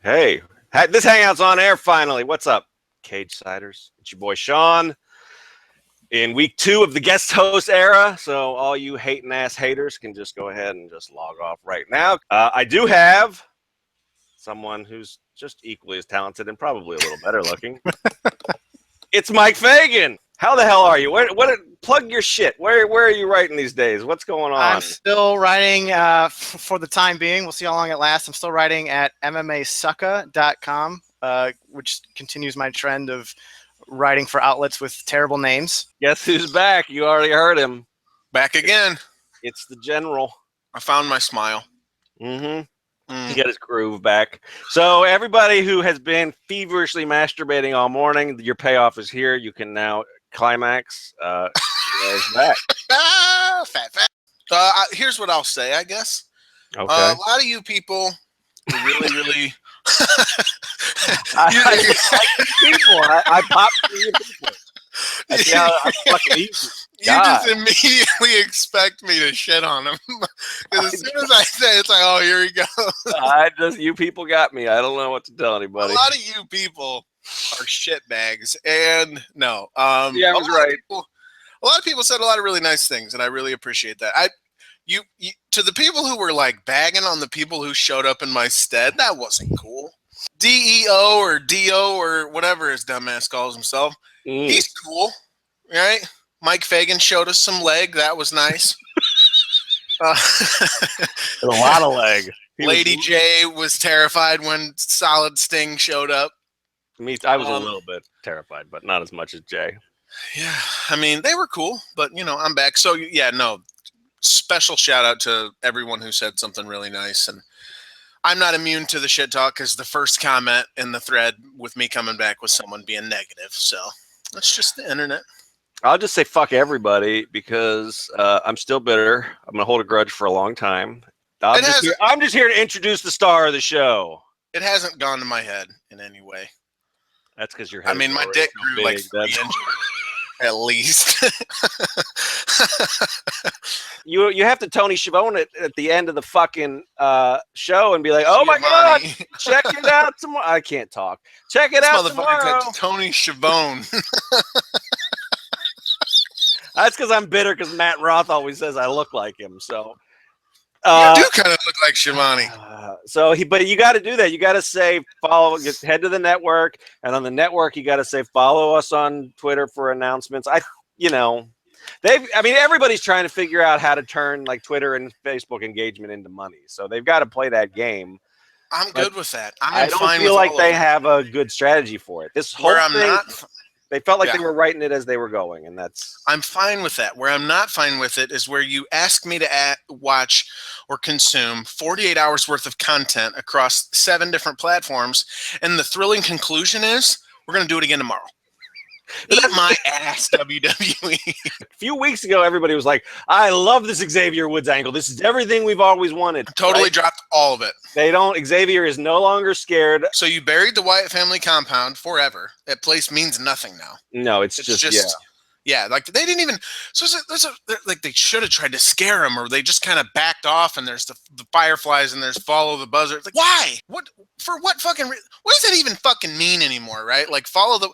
Hey, this hangout's on air finally. What's up, Cage Siders? It's your boy Sean in week 2 of the guest host era. So all you hating ass haters can just go ahead and just log off right now. I do have someone who's just equally as talented and probably a little better looking. It's Mike Fagan. How the hell are you? Plug your shit. Where are you writing these days? What's going on? I'm still writing for the time being. We'll see how long it lasts. I'm still writing at MMAsucka.com, which continues my trend of writing for outlets with terrible names. Guess who's back? You already heard him. Back again. It's the General. I found my smile. He got his groove back. So everybody who has been feverishly masturbating all morning, your payoff is here. You can now climax. Back. Fat. Here's what I'll say, I guess. Okay. A lot of you people really I popped for you people. That's how I fucking easy. You just immediately expect me to shit on them. Because as soon as I say it, it's like, oh, here we go. You people got me. I don't know what to tell anybody. A lot of you people are shit bags. And no. Yeah, I was right. A lot of people said a lot of really nice things, and I really appreciate that. You to the people who were like bagging on the people who showed up in my stead, that wasn't cool. DEO or DO or whatever his dumbass calls himself. He's cool, right? Mike Fagan showed us some leg. That was nice. A lot of leg. Lady J was terrified when Solid Sting showed up. I was a little bit terrified, but not as much as Jay. Yeah, I mean, they were cool, but, I'm back. So, yeah, no, special shout out to everyone who said something really nice. And I'm not immune to the shit talk because the first comment in the thread with me coming back was someone being negative. So that's just the internet. I'll just say fuck everybody because I'm still bitter. I'm going to hold a grudge for a long time. I'm just here to introduce the star of the show. It hasn't gone to my head in any way. That's because your head. I mean, my dick grew like 3 inches. At least. You have to Tony Schiavone it at the end of the fucking show and be like, oh my God, check it out tomorrow. I can't talk. Check it out tomorrow. Tony Schiavone. That's because I'm bitter because Matt Roth always says I look like him. So you do kind of look like Shivani. But you got to do that. You got to say head to the network, and on the network you got to say follow us on Twitter for announcements. Everybody's trying to figure out how to turn like Twitter and Facebook engagement into money. So they've got to play that game. I'm good with that. I don't feel like they have a good strategy for it. This whole thing. They felt like they were writing it as they were going, and that's... I'm fine with that. Where I'm not fine with it is where you ask me to watch or consume 48 hours worth of content across 7 different platforms, and the thrilling conclusion is we're going to do it again tomorrow. Eat my ass, WWE. A few weeks ago, everybody was like, I love this Xavier Woods angle. This is everything we've always wanted. Totally dropped all of it. Xavier is no longer scared. So you buried the Wyatt family compound forever. That place means nothing now. No, it's just yeah, like they didn't even. So like they should have tried to scare him, or they just kind of backed off. And there's the fireflies, and there's follow the buzzer. It's like, why? What for? What fucking? What does that even fucking mean anymore? Right? Like follow the.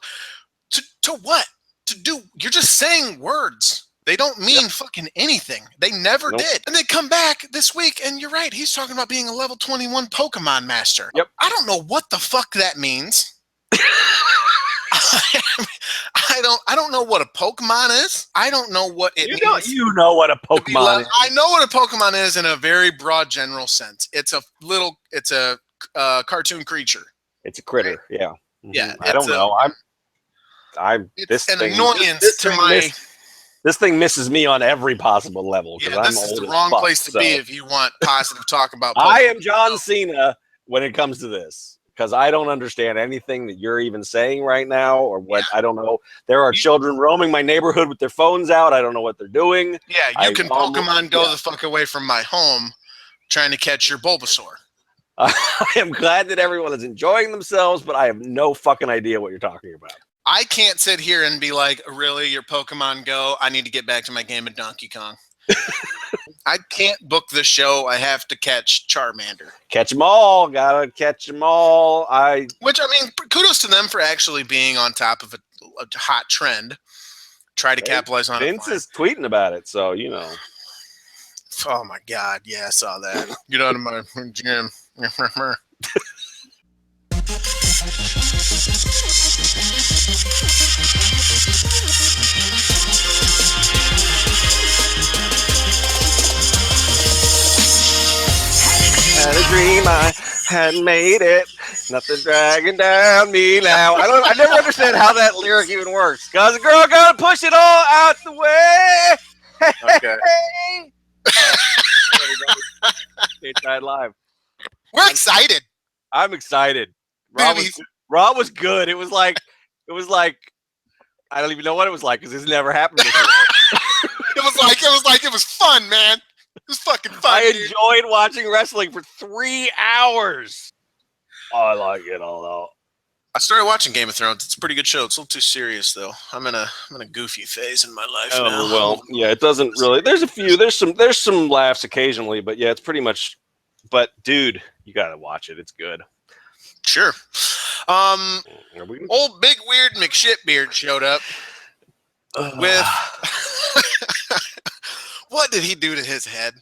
To what? To do? You're just saying words. They don't mean fucking anything. They never did. And they come back this week, and you're right. He's talking about being a level 21 Pokemon master. Yep. I don't know what the fuck that means. I don't know what a Pokemon is. I don't know what it means. You know what a Pokemon is. I know what a Pokemon is in a very broad general sense. It's a cartoon creature. It's a critter. Yeah. Yeah. I don't know. It's an annoyance to my. This thing misses me on every possible level because I'm old. This is the wrong place to be if you want positive talk about Pokemon. I am John Cena when it comes to this because I don't understand anything that you're even saying right now or what. I don't know. There are children roaming my neighborhood with their phones out. I don't know what they're doing. Yeah, you can Pokemon go the fuck away from my home trying to catch your Bulbasaur. I am glad that everyone is enjoying themselves, but I have no fucking idea what you're talking about. I can't sit here and be like, really, your Pokemon Go? I need to get back to my game of Donkey Kong. I can't book the show. I have to catch Charmander. Catch them all. Gotta catch them all. Which, I mean, kudos to them for actually being on top of a hot trend. Try to capitalize on it. Vince is tweeting about it, so you know. Oh my God! Yeah, I saw that. Get out of my gym. Had a dream I had made it. Nothing dragging down me now. I never understand how that lyric even works. Cause a girl gotta push it all out the way. Okay. Inside Live. We're excited. I'm excited. Raw was good. It was like I don't even know what it was like because it's never happened before. it was fun, man. It was fucking fun. I enjoyed watching wrestling for 3 hours. Oh, I like it all out. I started watching Game of Thrones. It's a pretty good show. It's a little too serious though. I'm in a goofy phase in my life now. Well, yeah, it doesn't really. There's some laughs occasionally, but yeah, it's pretty much. But dude, you gotta watch it. It's good. Sure. Old big weird McShitbeard showed up with. What did he do to his head?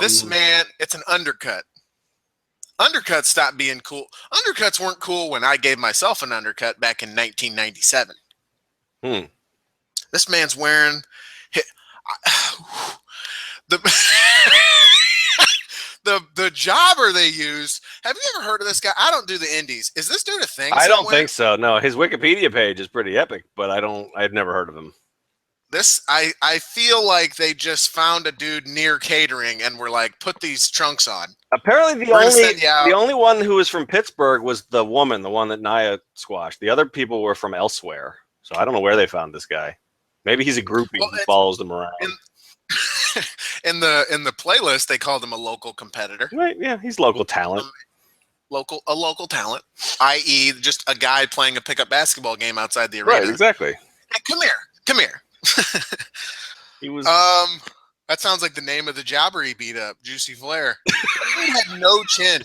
This man, it's an undercut. Undercuts stopped being cool. Undercuts weren't cool when I gave myself an undercut back in 1997. This man's wearing the the jobber they used. Have you ever heard of this guy? I don't do the indies. Is this dude a thing? I don't think so. No, his Wikipedia page is pretty epic, but I've never heard of him. I feel like they just found a dude near catering and were like, put these trunks on. Apparently the only one who was from Pittsburgh was the woman, the one that Nia squashed. The other people were from elsewhere. So I don't know where they found this guy. Maybe he's a groupie who follows them around. In the playlist, they called him a local competitor. Right, yeah, he's local talent. A local talent, i.e. just a guy playing a pickup basketball game outside the arena. Right, exactly. Hey, come here. He was. That sounds like the name of the jobber he beat up, Juicy Flair. He had no chin.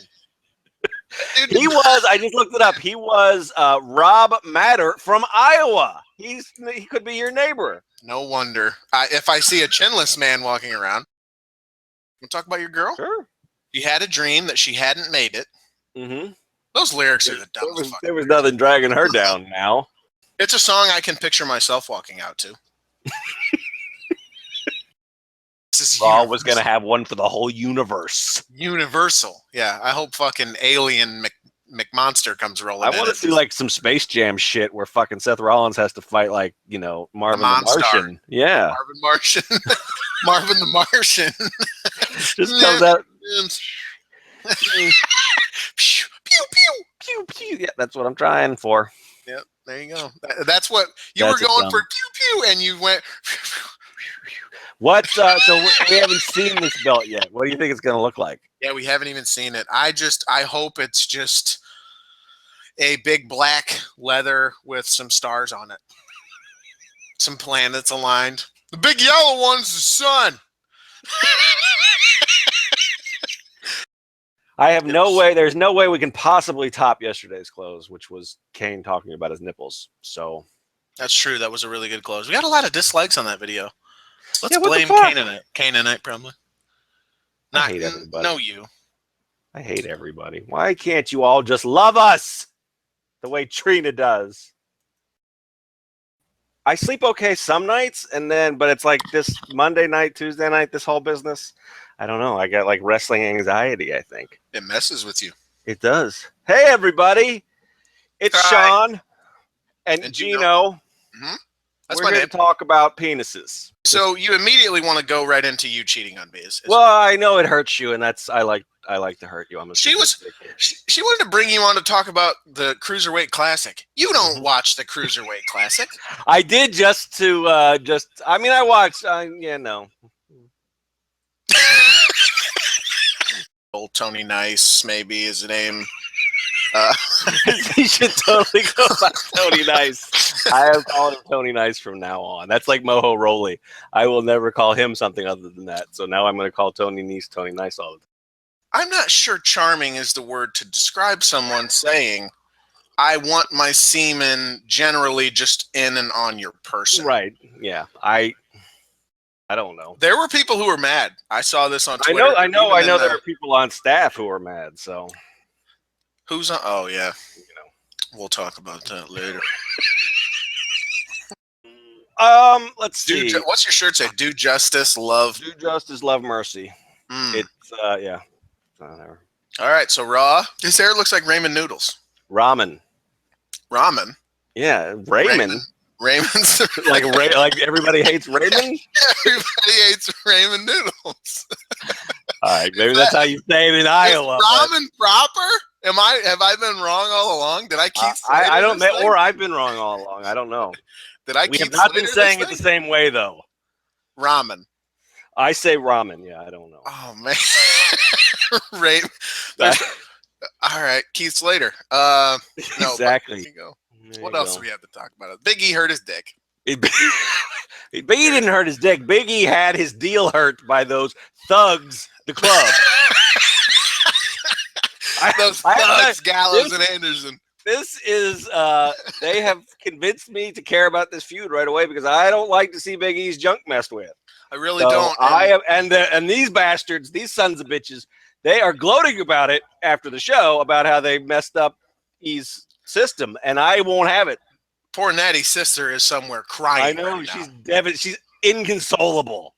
Dude, he was. I just looked it up. He was Rob Matter from Iowa. He could be your neighbor. No wonder. If I see a chinless man walking around, we'll talk about your girl. Sure. She had a dream that she hadn't made it. Mm-hmm. Those lyrics are the dumbest. There was nothing dragging her down. Now it's a song I can picture myself walking out to. Raw was going to have one for the whole universe. Universal. Yeah, I hope fucking Alien McMonster comes rolling. I want to see like some Space Jam shit where fucking Seth Rollins has to fight like, Marvin the Martian. Yeah. Marvin Martian. Marvin the Martian. Just comes out. Pew, pew. Pew, pew. Yeah, that's what I'm trying for. Yep, there you go. That's what you were going for, pew, pew, and you went... What? So we haven't seen this belt yet. What do you think it's going to look like? Yeah, we haven't even seen it. I hope it's just a big black leather with some stars on it. Some planets aligned. The big yellow one's the sun. I have no way. There's no way we can possibly top yesterday's close, which was Kane talking about his nipples. So that's true. That was a really good close. We got a lot of dislikes on that video. Let's yeah, blame Canaanite. Canaanite, probably. I hate everybody. No, you. I hate everybody. Why can't you all just love us the way Trina does? I sleep okay some nights, but it's like this Monday night, Tuesday night, this whole business. I don't know. I got like wrestling anxiety, I think. It messes with you. It does. Hey, everybody. It's Hi. Sean and Gino. Mm-hmm. We're here to talk about penises. So you immediately want to go right into you cheating on me. Well, I know it hurts you, and I like to hurt you. She wanted to bring you on to talk about the Cruiserweight Classic. You don't watch the Cruiserweight Classic. I did I watched. No. Old Tony Nice, maybe his name. He should totally go by Tony Nice. I am calling him Tony Nice from now on. That's like Moho Rowley. I will never call him something other than that. So now I'm going to call Tony Nice Tony Nice all the time. I'm not sure charming is the word to describe someone saying, I want my semen generally just in and on your person. Right. Yeah. I don't know. There were people who were mad. I saw this on Twitter. I know there are people on staff who are mad, so. Who's on? Oh, yeah. You know. We'll talk about that later. Let's see. What's your shirt say? Do justice, love. Do justice, love mercy. It's yeah. Whatever. All right, so Raw. His hair looks like ramen noodles. Ramen. Ramen's Yeah, like everybody hates ramen. Everybody hates ramen noodles. All right, maybe that's how you say it in Iowa. Is ramen proper? Have I been wrong all along? Did I keep? I don't know, or I've been wrong all along. I don't know. Did I? We have not been saying it the same way though. Ramen. I say ramen. Yeah, I don't know. Oh man, right. All right, Keith Slater. No, exactly. What else do we have to talk about? Big E hurt his dick. Big E didn't hurt his dick. Big E had his deal hurt by those thugs, the club. Those thugs, Gallows and Anderson. This is, they have convinced me to care about this feud right away because I don't like to see Big E's junk messed with. I really don't. And these bastards, these sons of bitches, they are gloating about it after the show about how they messed up E's system, and I won't have it. Poor Natty's sister is somewhere crying. I know, right she's inconsolable.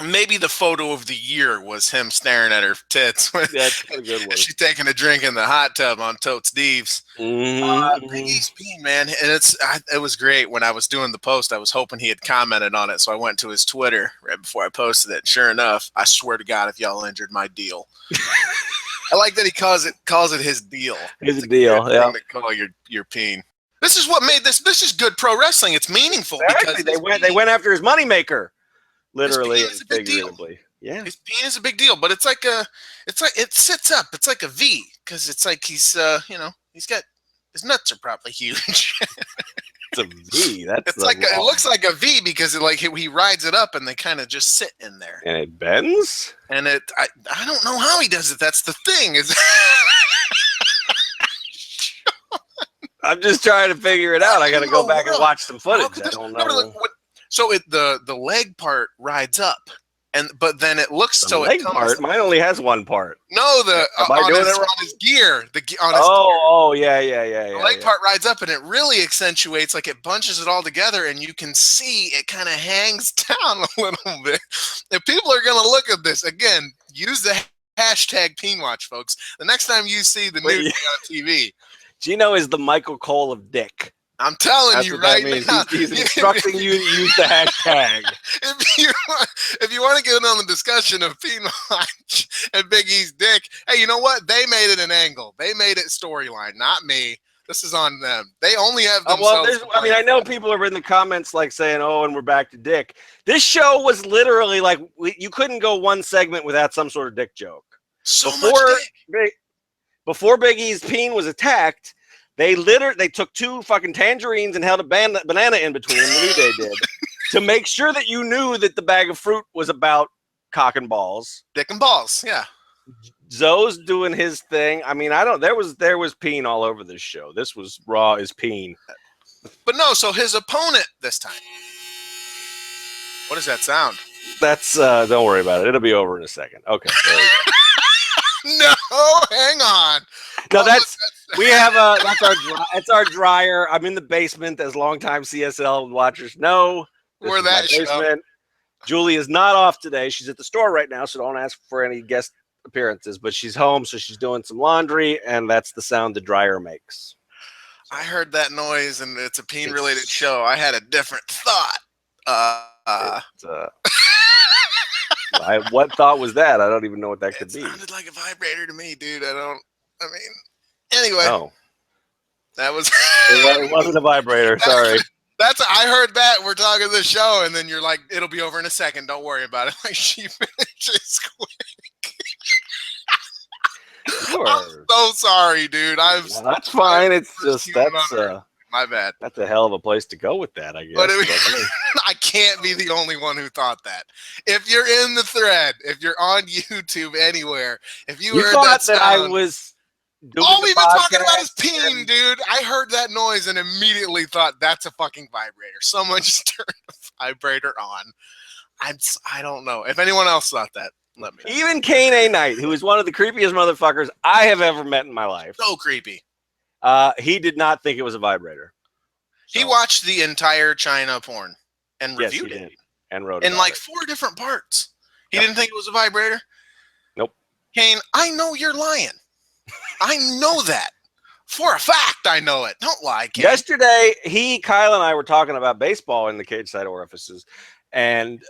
Maybe the photo of the year was him staring at her tits. That's a good one. She's taking a drink in the hot tub on Totes Deeves. Big E's peen, man, and it was great. When I was doing the post, I was hoping he had commented on it, so I went to his Twitter right before I posted it. Sure enough, I swear to God, if y'all injured my deal. I like that he calls it his deal. His deal, yeah. To call your peen. This is what made this. This is good pro wrestling. It's meaningful because they went after his moneymaker, literally and figuratively. Yeah, his peen is a big deal, but it sits up. It's like a V because it's like he's he's got his nuts are probably huge. It's a V. That's it looks like a V because he rides it up and they kind of just sit in there. And it bends. And I don't know how he does it. That's the thing. I'm just trying to figure it out. I got to go back and watch some footage. I don't know. So the leg part rides up, but then it looks the leg part. Mine only has one part. No, on his gear. Yeah. The leg part rides up, and it really accentuates, like it bunches it all together, and you can see it kind of hangs down a little bit. If people are gonna look at this again, use the hashtag PeenWatch, folks. The next time you see the new thing on TV. Gino is the Michael Cole of Dick. I'm telling you right now. He's instructing you to use the hashtag. If you want to get in on the discussion of PeenWatch and Big E's dick, hey, you know what? They made it an angle. They made it storyline, not me. This is on them. They only have themselves. I know people are in the comments like saying, "Oh, and we're back to Dick." This show was literally like you couldn't go one segment without some sort of Dick joke. Before Big E's peen was attacked, they took two fucking tangerines and held a banana in between them. The New Day did to make sure that you knew that the bag of fruit was about cock and balls, dick and balls. Yeah. Zoe's doing his thing. I mean, there was peen all over this show. This was raw as peen. But no, so his opponent this time. What is that sound? That's don't worry about it. It'll be over in a second. Okay. There we go. No, hang on. No, that's our dryer. I'm in the basement, as longtime CSL watchers know. Where that basement. Julie is not off today. She's at the store right now, so don't ask for any guest appearances. But she's home, so she's doing some laundry, and that's the sound the dryer makes. I heard that noise, and it's a peen-related show. I had a different thought. What thought was that? I don't even know what that could be. It sounded like a vibrator to me, dude. Anyway. No. That was... It wasn't a vibrator, sorry. I heard that. We're talking this show, and then you're like, it'll be over in a second. Don't worry about it. Like, she finishes quick. Sure. I'm so sorry, dude. That's fine. It's just, My bad. That's a hell of a place to go with that, I guess. But I can't be the only one who thought that. If you're in the thread, if you're on YouTube anywhere, if you heard thought that sound, I was doing all the we've been talking about podcast is peen, dude. I heard that noise and immediately thought that's a fucking vibrator. Someone just turned a vibrator on. I don't know. If anyone else thought that, let me know. Even Kane A. Knight, who is one of the creepiest motherfuckers I have ever met in my life. So creepy. He did not think it was a vibrator. He watched the entire China porn and reviewed it. And wrote in like it. 4 different parts. He didn't think it was a vibrator? Nope. Kane, I know you're lying. I know that. For a fact, I know it. Don't lie, Kane. Yesterday, Kyle and I were talking about baseball in the cage side orifices, and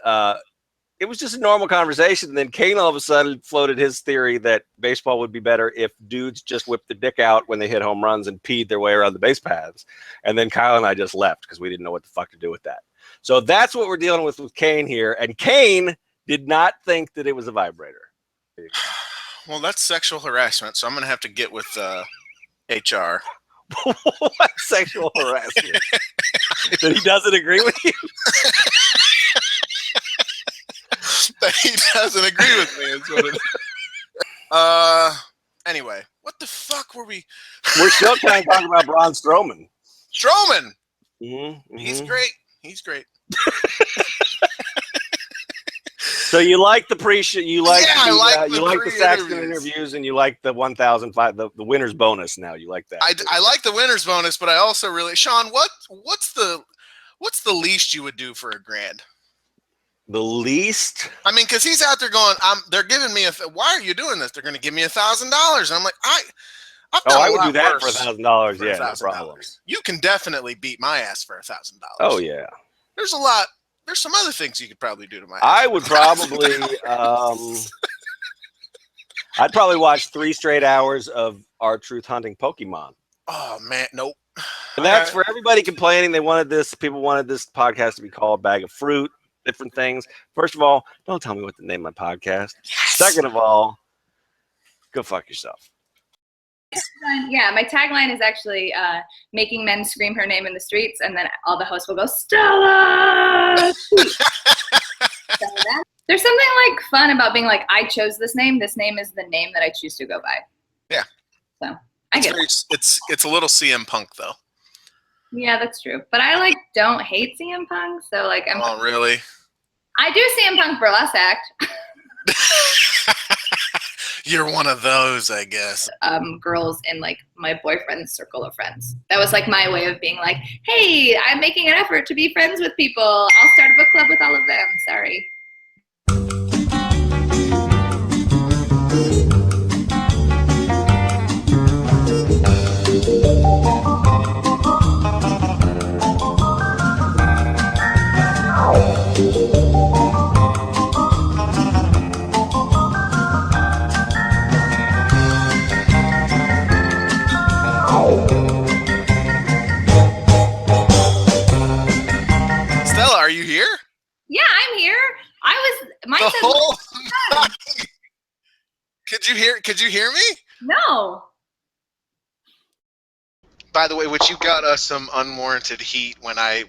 it was just a normal conversation. And then Kane all of a sudden floated his theory that baseball would be better if dudes just whipped the dick out when they hit home runs and peed their way around the base paths. And then Kyle and I just left because we didn't know what the fuck to do with that. So that's what we're dealing with Kane here. And Kane did not think that it was a vibrator. Well, that's sexual harassment, so I'm going to have to get with HR. What sexual harassment? That he doesn't agree with you? That he doesn't agree with me is what it is. Anyway, what the fuck were we? We're still kind of talking about Braun Strowman. Strowman! Mm-hmm. He's great. He's great. So you like the pre-show? You like the Saxton interviews. interviews, and you like the 1,005, the winner's bonus. Now you like that. I like the winner's bonus, but I also really, Sean, what's the least you would do for $1,000? The least? I mean, because he's out there going, they're giving me why are you doing this? They're going to give me $1,000, and I'm like, I've done I would do that worse for $1,000. Yeah, $1,000. no problem. You can definitely beat my ass for $1,000. Oh yeah. There's a lot. There's some other things you could probably do to my ass. I would probably. I'd probably watch 3 straight hours of R-Truth hunting Pokemon. Oh man, nope. And that's for everybody complaining. They wanted this. People wanted this podcast to be called Bag of Fruit. Different things. First of all, don't tell me what to name my podcast. Yes. Second of all, go fuck yourself. Yeah, my tagline is actually making men scream her name in the streets, and then all the hosts will go, Stella! There's something like fun about being like, I chose this name. This name is the name that I choose to go by. Yeah. So I get it. It's a little CM Punk though. Yeah, that's true. But I don't hate CM Punk, so I'm. Oh really? I do CM Punk burlesque act. You're one of those, I guess. Girls in my boyfriend's circle of friends. That was my way of being like, hey, I'm making an effort to be friends with people. I'll start a book club with all of them. Sorry. Stella, are you here? Yeah, I'm here. Mine The says whole time. Could you hear me? no. By the way, which you got us some unwarranted heat when I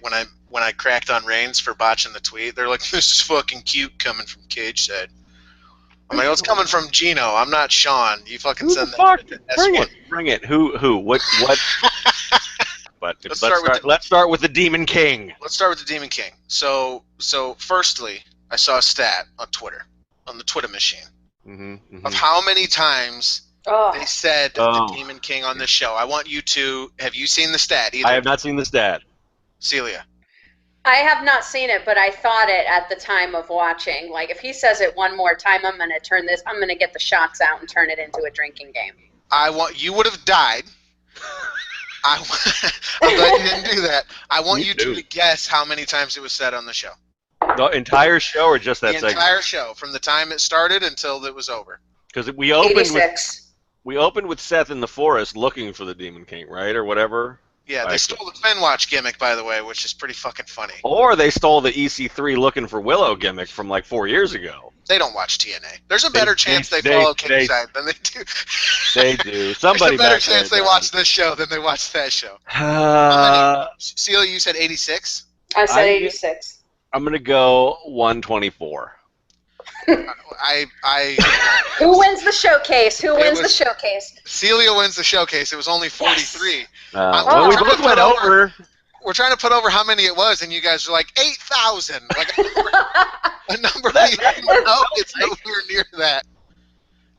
cracked on Reigns for botching the tweet. They're like, this is fucking cute coming from Cage Side. I'm like, it's coming from Gino. I'm not Sean. You fucking Who send the that fuck? to Bring it. Who? What? But let's start with the Demon King. Let's start with the Demon King. So firstly, I saw a stat on Twitter, on the Twitter machine, of how many times they said the Demon King on this show. I want you to. Have you seen the stat? Either? I have not seen the stat. Celia. I have not seen it, but I thought it at the time of watching. Like, if he says it one more time, I'm going to get the shots out and turn it into a drinking game. You would have died. I'm glad you didn't do that. I want you to guess how many times it was said on the show. The entire show, or just that segment? The entire show, from the time it started until it was over. Because we opened 86. with Seth in the forest looking for the Demon King, right, or whatever. Yeah, they stole the Finn Watch gimmick, by the way, which is pretty fucking funny. Or they stole the EC3 looking for Willow gimmick from 4 years ago. They don't watch TNA. There's a better chance they they- follow they- Kingside than they do. They do. There's Somebody a better back there chance they does. watch this show than they watch that show. Celia, you said 86? I said I- 86. I'm gonna go 124. Who wins the showcase? Who wins the was- showcase? Celia wins the showcase. It was only 43. Well, we trying both to went put over. We're trying to put over how many it was, and you guys are like 8,000. Like a number we know it's nowhere near that.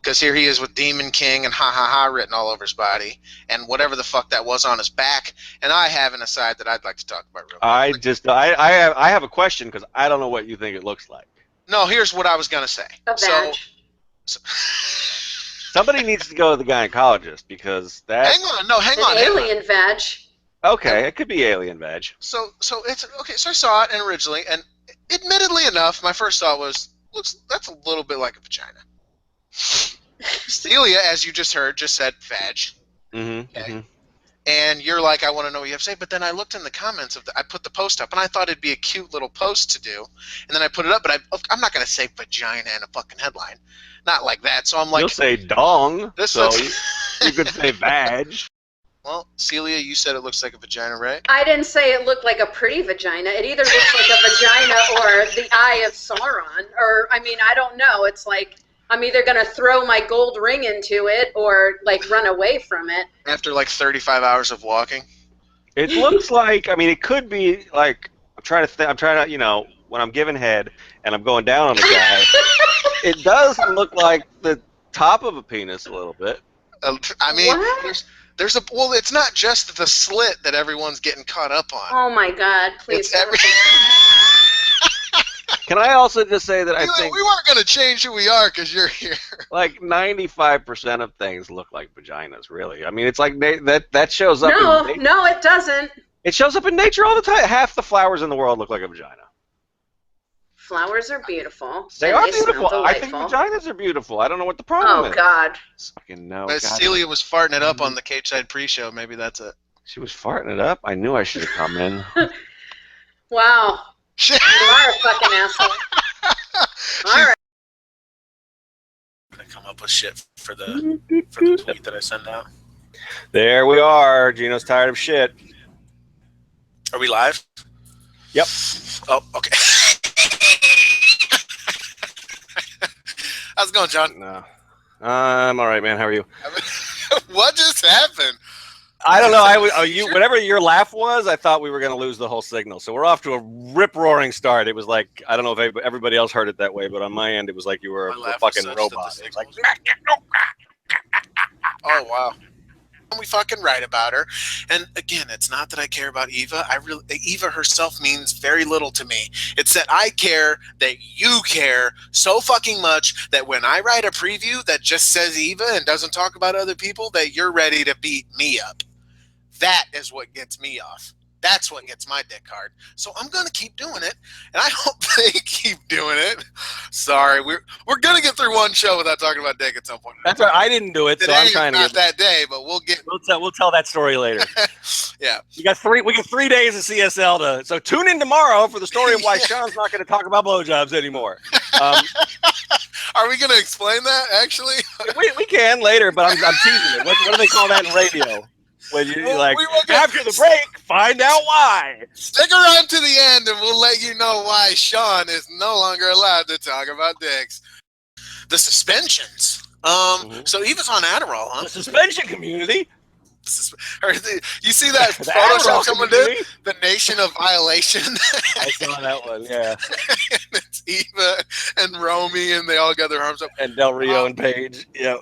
Because here he is with Demon King and ha ha ha written all over his body, and whatever the fuck that was on his back. And I have an aside that I'd like to talk about real quick. I have a question because I don't know what you think it looks like. No, here's what I was gonna say. A vag. Somebody needs to go to the gynecologist because that. Hang on. Alien vag. Okay, it could be alien veg. So it's okay. So I saw it and originally, and admittedly enough, my first thought was, that's a little bit like a vagina. Celia, as you just heard, just said vag. Mm-hmm. Okay. Mm-hmm. And you're like, I want to know what you have to say. But then I looked in the comments I put the post up, and I thought it'd be a cute little post to do. And then I put it up, but I'm not going to say vagina in a fucking headline. Not like that. So I'm like, You'll say dong. This so looks- you could say vag. well, Celia, you said it looks like a vagina, right? I didn't say it looked like a pretty vagina. It either looks like a vagina or the eye of Sauron. Or, I mean, I don't know. It's like I'm either going to throw my gold ring into it or, like, run away from it. After, like, 35 hours of walking? It looks like, I mean, it could be like, I'm trying to, you know, when I'm giving head and I'm going down on the guy, it does look like the top of a penis a little bit. I mean, What? there's well, it's not just the slit that everyone's getting caught up on. Oh, my God. Please. It's every. Can I also just say that I think we weren't going to change who we are because you're here. like 95% of things look like vaginas, really. I mean, it's like that shows up. No, it doesn't. It shows up in nature all the time. Half the flowers in the world look like a vagina. Flowers are beautiful. They and are smell beautiful. I think delightful. vaginas are beautiful. I don't know what the problem Oh, is. God. Fucking no. But God. Celia was farting it up on the Cage Side pre-show. Maybe that's it. She was farting it up. I knew I should have come in. Wow. You are a fucking asshole. All right. I'm gonna come up with shit for the tweet that I send out. There we are. Gino's tired of shit. Are we live? Yep. Oh, okay. How's it going, John? No. I'm all right, man. How are you? What just happened? I don't know. Whatever your laugh was, I thought we were going to lose the whole signal. So we're off to a rip-roaring start. It was like, I don't know if everybody else heard it that way, but on my end, it was like you were My a laugh fucking was such robot. that It was like, Oh, wow. We fucking write about her. And again, it's not that I care about Eva. Eva herself means very little to me. It's that I care that you care so fucking much that when I write a preview that just says Eva and doesn't talk about other people, that you're ready to beat me up. That is what gets me off. That's what gets my dick hard. So I'm going to keep doing it, and I hope they keep doing it. Sorry, we're going to get through one show without talking about dick at some point. that's right. I didn't do it, so Today I'm is trying to not get. that day, but we'll We'll tell that story later. Yeah. We got 3 days of CSL so tune in tomorrow for the story of why Sean's not going to talk about blowjobs anymore. Are we going to explain that, actually? we can later, but I'm teasing it. What do they call that in radio? When you're Well, like, we will get- after the break, find out why. Stick around to the end, and we'll let you know why Sean is no longer allowed to talk about dicks. The suspensions. So Eva's on Adderall, huh? The suspension community. You see that The Photoshop Adderall someone community? did? The Nation of Violation. I saw that one, yeah. And it's Eva and Romy, and they all got their arms up. And Del Rio and Paige. Yep.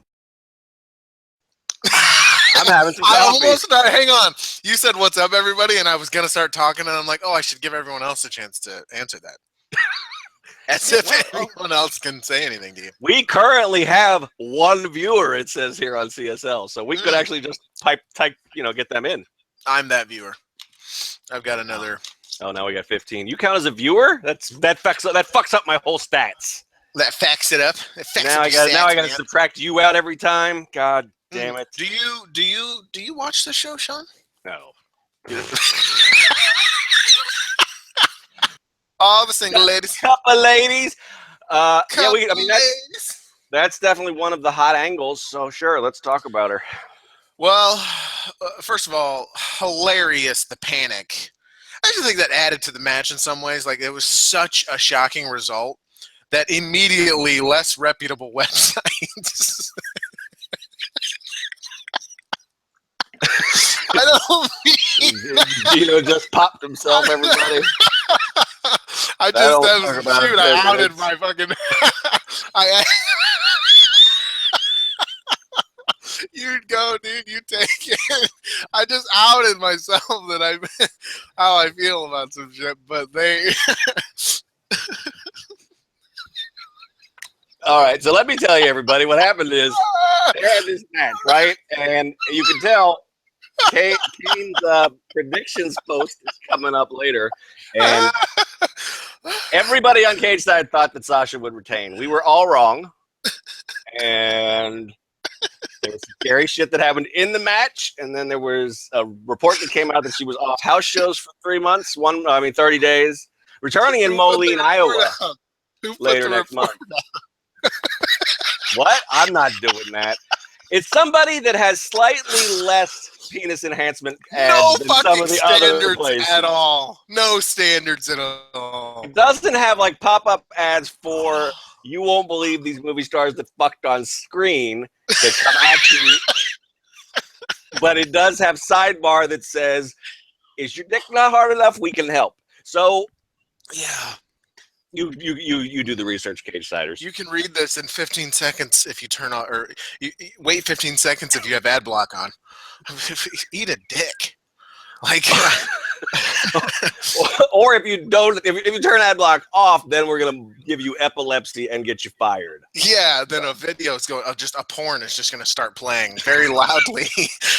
I'm having some I coffee. almost hang on. You said what's up, everybody, and I was gonna start talking, and I'm like, oh, I should give everyone else a chance to answer that. As if anyone else can say anything to you. We currently have 1 viewer, it says here on CSL, so we could actually just type, get them in. I'm that viewer. I've got another. Oh, now we got 15. You count as a viewer? That fucks up my whole stats. That facts it up. It facts Now up I your got stats, to man. subtract you out every time. God damn it. Do you watch the show, Sean? No. All the single ladies. Couple ladies. Yeah, I mean, that's definitely one of the hot angles. So sure, let's talk about her. Well, first of all, hilarious, the panic. I actually think that added to the match in some ways. Like, it was such a shocking result that immediately less reputable websites. I don't mean Gino just popped himself, everybody. I outed my fucking. I. You go, dude. You take it. I just outed myself that how I feel about some shit, but they. All right, so let me tell you, everybody, what happened is they had this match, right? And you can tell Kane's predictions post is coming up later, and everybody on Cage side thought that Sasha would retain. We were all wrong, and there was scary shit that happened in the match, and then there was a report that came out that she was off house shows for 3 months, 30 days, returning in Moline, Iowa later next month. What? I'm not doing that. It's somebody that has slightly less penis enhancement ads than some of the other places. At all. No standards at all. It doesn't have like pop-up ads for you won't believe these movie stars that fucked on screen that come at you. But it does have sidebar that says, is your dick not hard enough? We can help. So yeah. You do the research, Cage Siders. You can read this in 15 seconds if you turn on, or wait 15 seconds if you have ad block on. Eat a dick, like. Or if you don't, if you turn ad block off, then we're gonna give you epilepsy and get you fired. Yeah, then a video is going, just a porn is just gonna start playing very loudly.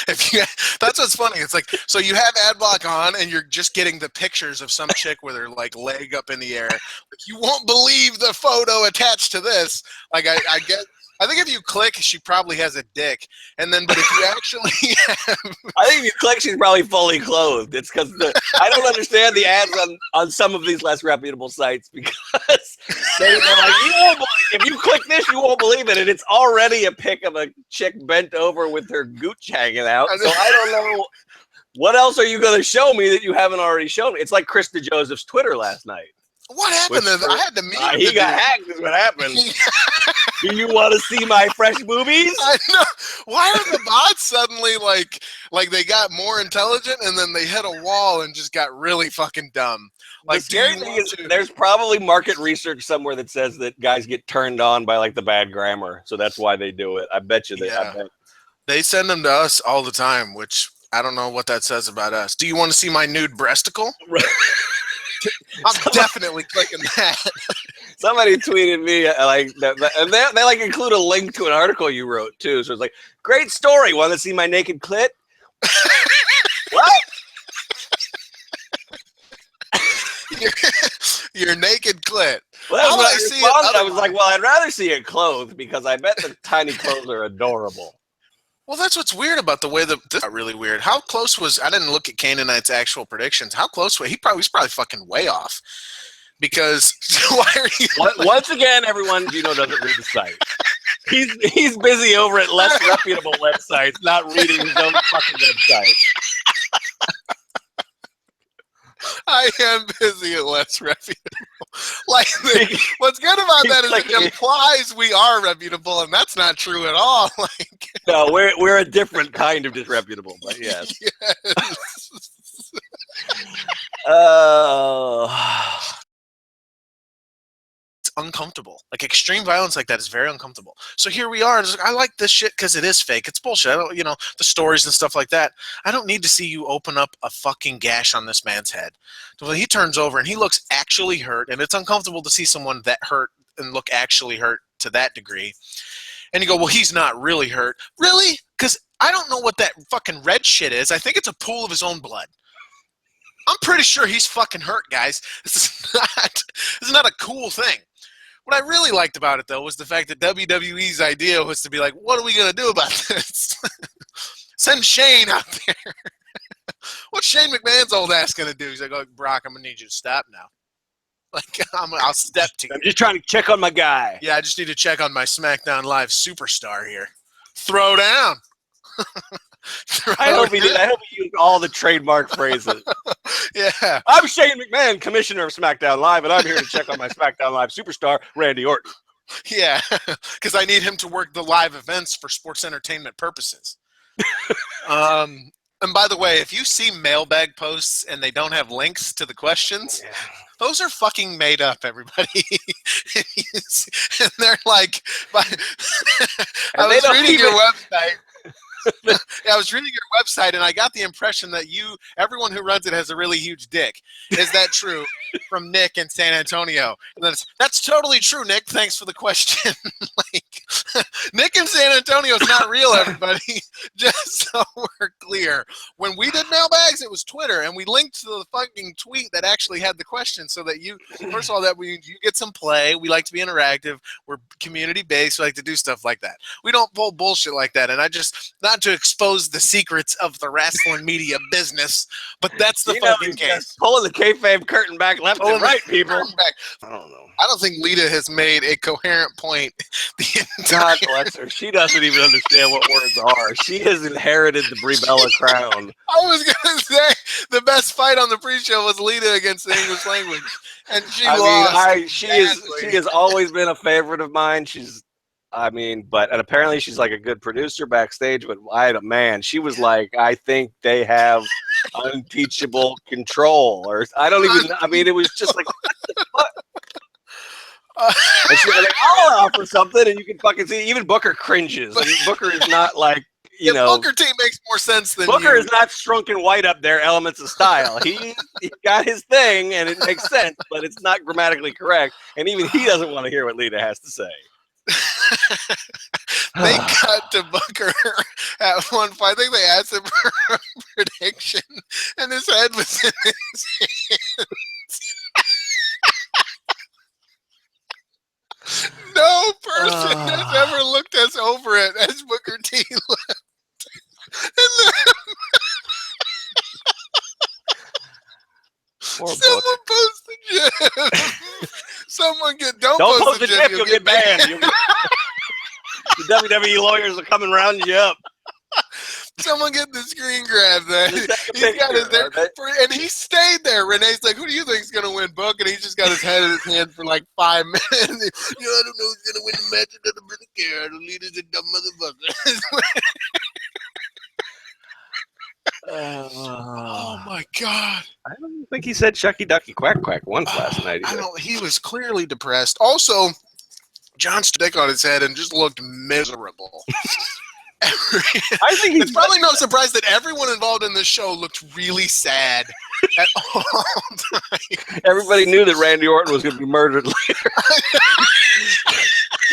That's what's funny. It's like, so you have ad block on, and you're just getting the pictures of some chick with her like leg up in the air. Like, you won't believe the photo attached to this. Like I think if you click, she probably has a dick. And then, but if you actually I think if you click, she's probably fully clothed. It's because I don't understand the ads on some of these less reputable sites because they're like, if you click this, you won't believe it. And it's already a pic of a chick bent over with her gooch hanging out. So I don't know. What else are you going to show me that you haven't already shown me? It's like Krista Joseph's Twitter last night. What happened? I had to meet him. He got hacked is what happened. Do you want to see my fresh boobies? I know. Why are the bots suddenly like they got more intelligent and then they hit a wall and just got really fucking dumb? Like, the scary thing is there's probably market research somewhere that says that guys get turned on by like the bad grammar. So that's why they do it. I bet you they send them to us all the time, which I don't know what that says about us. Do you want to see my nude breasticle? I'm definitely clicking that. Somebody tweeted me like that, and they like include a link to an article you wrote too. So it's like, great story. Want to see my naked clit? What? Your naked clit. Well, when I responded, I was like, well, I'd rather see it clothed because I bet the tiny clothes are adorable. Well, that's what's weird about the way that this is really weird. How close was I didn't look at Canaanite's actual predictions. How close was he's probably fucking way off. Because why are you once again, everyone, Gino doesn't read the site. He's busy over at less reputable websites, not reading his own fucking website. I am busy at less reputable. Like, what's good about that is it implies we are reputable, and that's not true at all. Like, no, we're a different kind of disreputable, but yes. Yes. It's uncomfortable. Like, extreme violence like that is very uncomfortable. So here we are. Like, I like this shit because it is fake. It's bullshit. I don't, the stories and stuff like that. I don't need to see you open up a fucking gash on this man's head. Well, he turns over and he looks actually hurt, and it's uncomfortable to see someone that hurt and look actually hurt to that degree. And you go, well, he's not really hurt. Really? Because I don't know what that fucking red shit is. I think it's a pool of his own blood. I'm pretty sure he's fucking hurt, guys. This is not a cool thing. What I really liked about it, though, was the fact that WWE's idea was to be like, what are we going to do about this? Send Shane out there. What's Shane McMahon's old ass going to do? He's like, oh, Brock, I'm going to need you to stop now. Like I'll step to you. I'm just trying to check on my guy. Yeah, I just need to check on my SmackDown Live superstar here. Throw down. I hope he did. I hope he used all the trademark phrases. Yeah. I'm Shane McMahon, commissioner of SmackDown Live, and I'm here to check on my SmackDown Live superstar, Randy Orton. Yeah, because I need him to work the live events for sports entertainment purposes. And by the way, if you see mailbag posts and they don't have links to the questions, those are fucking made up, everybody. And they're like, I was reading your website. Yeah, I was reading your website, and I got the impression that everyone who runs it has a really huge dick. Is that true? From Nick in San Antonio. And that's totally true, Nick. Thanks for the question. Like, Nick in San Antonio is not real, everybody. Just so we're clear. When we did mailbags, it was Twitter, and we linked to the fucking tweet that actually had the question, so that first of all, you get some play. We like to be interactive. We're community-based. We like to do stuff like that. We don't pull bullshit like that. And not to expose the secrets of the wrestling media business, but that's the fucking case. Pulling the kayfabe curtain back left and right, people. I don't know. I don't think Lita has made a coherent point. God bless her. She doesn't even understand what words are. She has inherited the Brie Bella crown. I was going to say the best fight on the pre-show was Lita against the English language, and she lost. She has always been a favorite of mine. But apparently she's like a good producer backstage. But she was like, I think they have unteachable control, or I don't even. I mean, it was just like, what the fuck? And she was like, I'll offer something, and you can fucking see. Even Booker cringes. I mean, Booker is not like Booker T makes more sense than Booker is not Strunk and White up there. Elements of style. He got his thing, and it makes sense, but it's not grammatically correct. And even he doesn't want to hear what Lita has to say. They cut to Booker at one point. I think they asked him for a prediction, and his head was in his hands. No person has ever looked as over it as Booker T looked. Someone post the gif. Someone don't post the gif. You'll get banned. The WWE lawyers are coming rounding you up. Someone get the screen grab there. He's got his there, and he stayed there. Renee's like, "Who do you think is gonna win, Book?" And he just got his head in his hand for like 5 minutes. I don't know who's gonna win the match. It doesn't really care. The leader's a dumb motherfucker. Oh my God! I don't think he said "Shucky Ducky Quack Quack" once last night. I don't. He was clearly depressed. Also, John stick on his head and just looked miserable. I think it's probably no surprise that everyone involved in this show looked really sad at all times. Everybody knew that Randy Orton was going to be murdered later.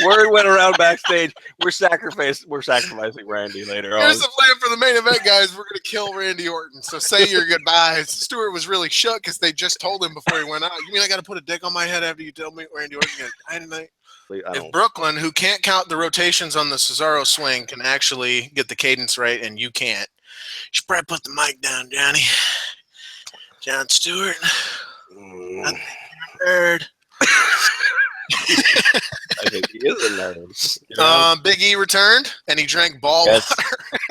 Word went around backstage. We're sacrificing Randy later on. Here's the plan for the main event, guys. We're going to kill Randy Orton. So say your goodbyes. Stewart was really shook because they just told him before he went out. You mean I got to put a dick on my head after you tell me Randy Orton's going to die tonight? If Brooklyn, who can't count the rotations on the Cesaro swing, can actually get the cadence right, and you can't, you should probably put the mic down, Johnny. John Stewart. I think you're a nerd. I think he is a nerd. You know? Big E returned, and he drank water.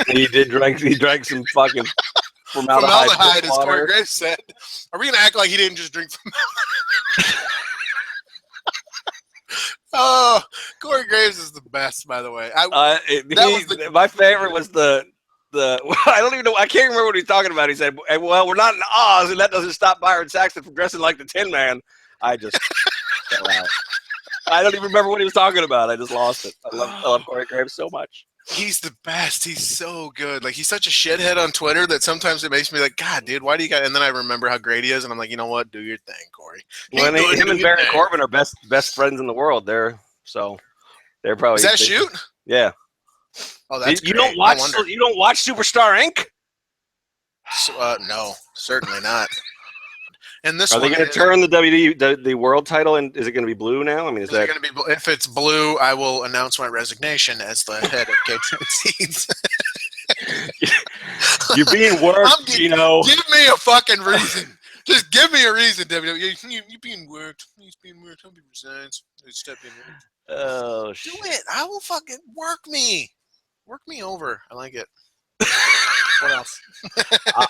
He drank some fucking formaldehyde, as Corey Graves said. Are we going to act like he didn't just drink formaldehyde? Oh, Corey Graves is the best, by the way. My favorite was the I don't even know. I can't remember what he was talking about. He said, "Well, we're not in Oz, and that doesn't stop Byron Saxton from dressing like the Tin Man." I just fell out. I don't even remember what he was talking about. I just lost it. I love Corey Graves so much. He's the best. He's so good. Like, he's such a shithead on Twitter that sometimes it makes me like, God, dude, why do you got? And then I remember how great he is, and I'm like, you know what? Do your thing, Corey. Well, him and Baron Corbin are best friends in the world. They're probably. Is that shoot? Yeah. Oh, that's you great. don't watch Superstar Inc. So, no, certainly not. And this are they going to turn the WWE the world title, and is it going to be blue now? I mean, is that going to be? If it's blue, I will announce my resignation as the head of K-Seeds. You're being worked, Gino. Give me a fucking reason. Just give me a reason, WWE. You being worked. He's being worked. Some people resigns. Step in. Oh Do shit! it. I will fucking work me. Work me over. I like it. What else?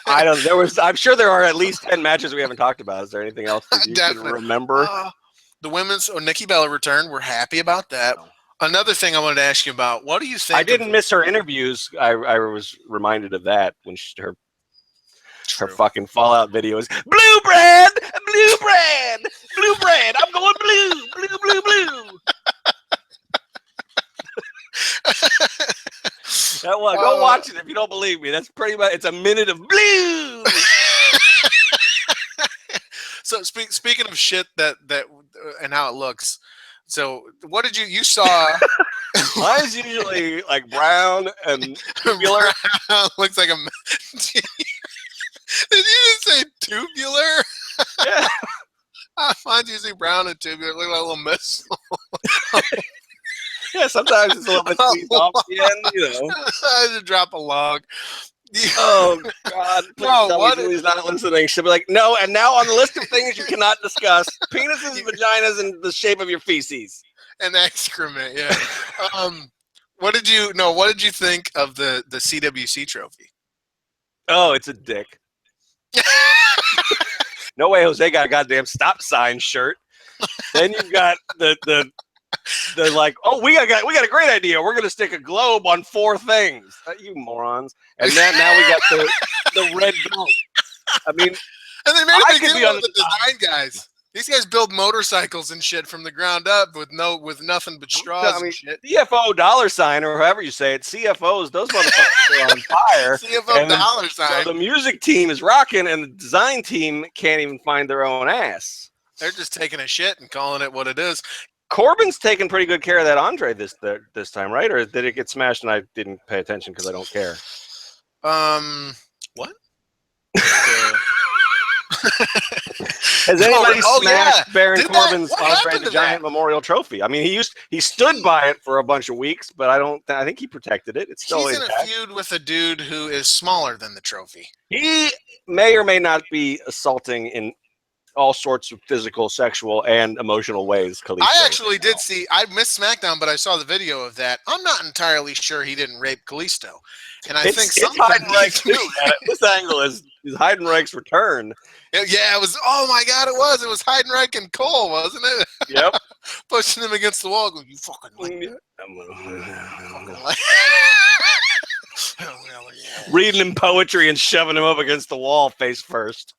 I don't. There was. I'm sure there are at least 10 matches we haven't talked about. Is there anything else that you can Definitely. remember? The women's Nikki Bella returned. We're happy about that. Another thing I wanted to ask you about. What do you think? I didn't miss her interviews. I was reminded of that when her fucking Fallout video is blue brand, blue brand, blue brand. I'm going blue, blue, blue, blue. Go watch it if you don't believe me. That's pretty much. It's a minute of blue. So speaking of shit that and how it looks. So what did you saw? Mine's usually like brown and tubular. Looks like a. Did you just say tubular? Yeah. Mine's usually brown and tubular. Look like a little missile. Yeah, sometimes it's a little bit squeezed off the end, you know. I had to drop a log. Oh God! Please tell me he's not listening. She'll be like, "No." And now on the list of things you cannot discuss: penises, vaginas, and the shape of your feces and excrement. Yeah. What did you think of the CWC trophy? Oh, it's a dick. No way, Jose got a goddamn stop sign shirt. Then you've got the like, oh, we got a great idea. We're gonna stick a globe on 4 things. You morons. And then now we got the red belt. I mean, and they made a big deal with the design guys. These guys build motorcycles and shit from the ground up with nothing but straws and shit. CFO dollar sign or however you say it. CFOs, those motherfuckers are on fire. CFO dollar sign. So the music team is rocking, and the design team can't even find their own ass. They're just taking a shit and calling it what it is. Corbin's taking pretty good care of that Andre this time, right? Or did it get smashed and I didn't pay attention because I don't care? What? Has anybody smashed Baron Corbin's Andre the Giant Memorial Trophy? I mean, he stood by it for a bunch of weeks, but I think he protected it. It's still He's in a feud with a dude who is smaller than the trophy. He may or may not be assaulting in all sorts of physical, sexual, and emotional ways. Kalisto. I actually did see. I missed SmackDown, but I saw the video of that. I'm not entirely sure he didn't rape Kalisto, and I think something Heidenreich's too. This angle is Heidenreich's return. Yeah, it was. Oh my God, it was. It was Heidenreich and Cole, wasn't it? Yep. Pushing him against the wall. Going, you fucking like that. Reading him poetry and shoving him up against the wall face first.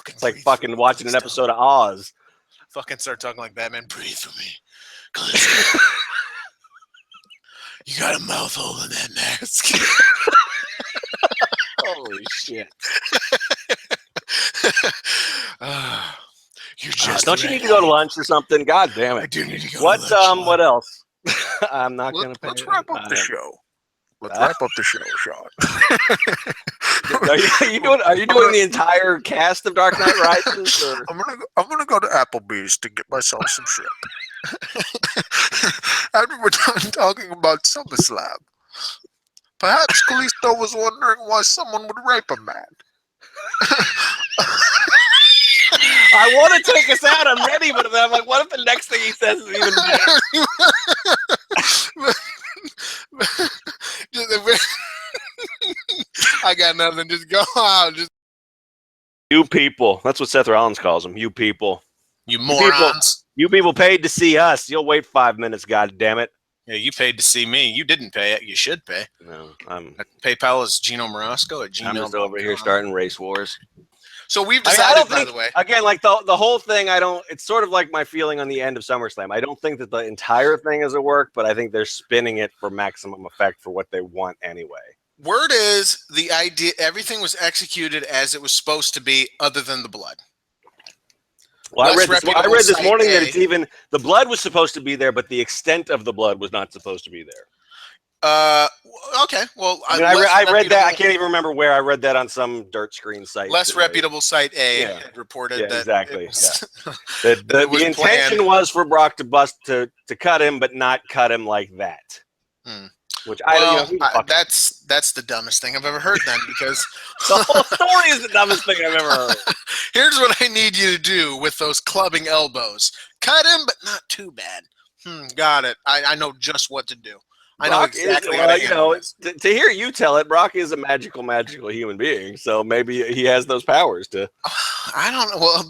It's like fucking watching an episode of Oz. Fucking start talking like Batman. Breathe for me. You got a mouth hole in that mask. Holy shit. You're just don't you need to go to lunch or something? God damn it. I do need to go to lunch. What else? I'm not going to pay. Let's wrap up the show. Let's wrap up the show, Sean. Are you doing the entire cast of Dark Knight Rises? Or? I'm gonna go to Applebee's to get myself some shrimp. After we're done talking about SummerSlam, perhaps Kalisto was wondering why someone would rape a man. I want to take us out. I'm ready, but I'm like, what if the next thing he says is even better? I got nothing. Just go out. You people. That's what Seth Rollins calls them. You people. You morons. You people paid to see us. You'll wait 5 minutes, God damn it. Yeah, you paid to see me. You didn't pay it. You should pay. No, PayPal is Gino Morosco at Gmail. I'm just over here starting race wars. So we've decided, by the way. Again, like the whole thing, it's sort of like my feeling on the end of SummerSlam. I don't think that the entire thing is a work, but I think they're spinning it for maximum effect for what they want anyway. Word is the idea, everything was executed as it was supposed to be, other than the blood. Well, I read this morning that it's even the blood was supposed to be there, but the extent of the blood was not supposed to be there. Okay. Well, I read that. I can't even remember where I read that on some dirt screen site. Less reputable site reported that exactly. The intention was for Brock to cut him, but not cut him like that. Which I don't know. Who the fuck- That's the dumbest thing I've ever heard. Then because the whole story is the dumbest thing I've ever heard. here's what I need you to do with those clubbing elbows: cut him, but not too bad. Got it. I know just what to do. I know exactly how to handle this. To hear you tell it, Brock is a magical human being. So maybe he has those powers to. I don't know. Well,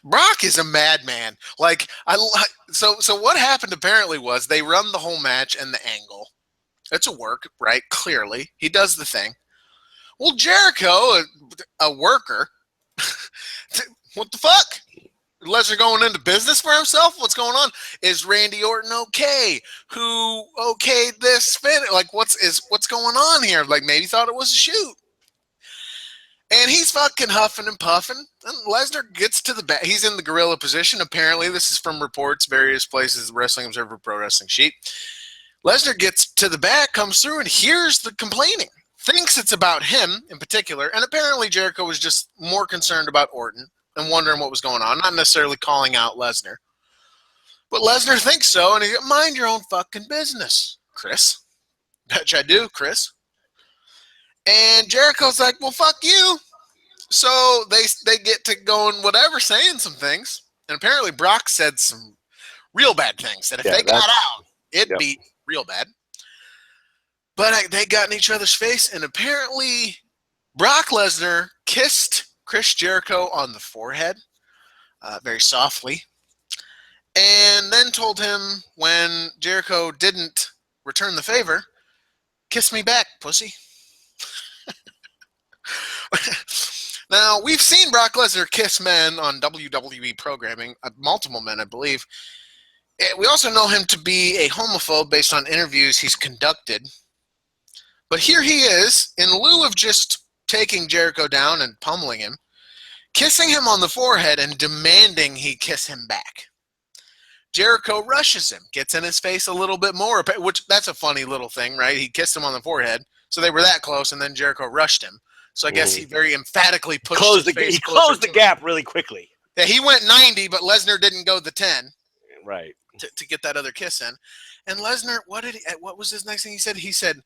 Brock is a madman. So what happened apparently was they run the whole match and the angle. It's a work, right? Clearly, he does the thing. Well, Jericho, a worker, what the fuck? Lesnar going into business for himself? What's going on? Is Randy Orton okay? Who okayed this spin? Like, what's going on here? Like, maybe thought it was a shoot. And he's fucking huffing and puffing. And Lesnar gets to the back. He's in the gorilla position. Apparently, this is from reports, various places, Wrestling Observer, Pro Wrestling Sheet. Lesnar gets to the back, comes through, and hears the complaining. Thinks it's about him in particular. And apparently, Jericho was just more concerned about Orton and wondering what was going on, not necessarily calling out Lesnar. But Lesnar thinks so, and he goes, mind your own fucking business, Chris. Bet I do, Chris. And Jericho's like, well, fuck you. So they get to going whatever, saying some things. And apparently Brock said some real bad things that if they got out, it'd be real bad. But they got in each other's face, and apparently Brock Lesnar kissed Chris Jericho on the forehead very softly, and then told him when Jericho didn't return the favor, kiss me back, pussy. Now, we've seen Brock Lesnar kiss men on WWE programming, multiple men, I believe. We also know him to be a homophobe based on interviews he's conducted. But here he is, in lieu of just taking Jericho down and pummeling him, kissing him on the forehead and demanding he kiss him back. Jericho rushes him, gets in his face a little bit more, which that's a funny little thing, right? He kissed him on the forehead, so they were that close, and then Jericho rushed him. So I guess he very emphatically pushed his face He closed the gap really quickly. Yeah, he went 90, but Lesnar didn't go the 10. Right. To get that other kiss in. And Lesnar, what was his next thing he said? He said,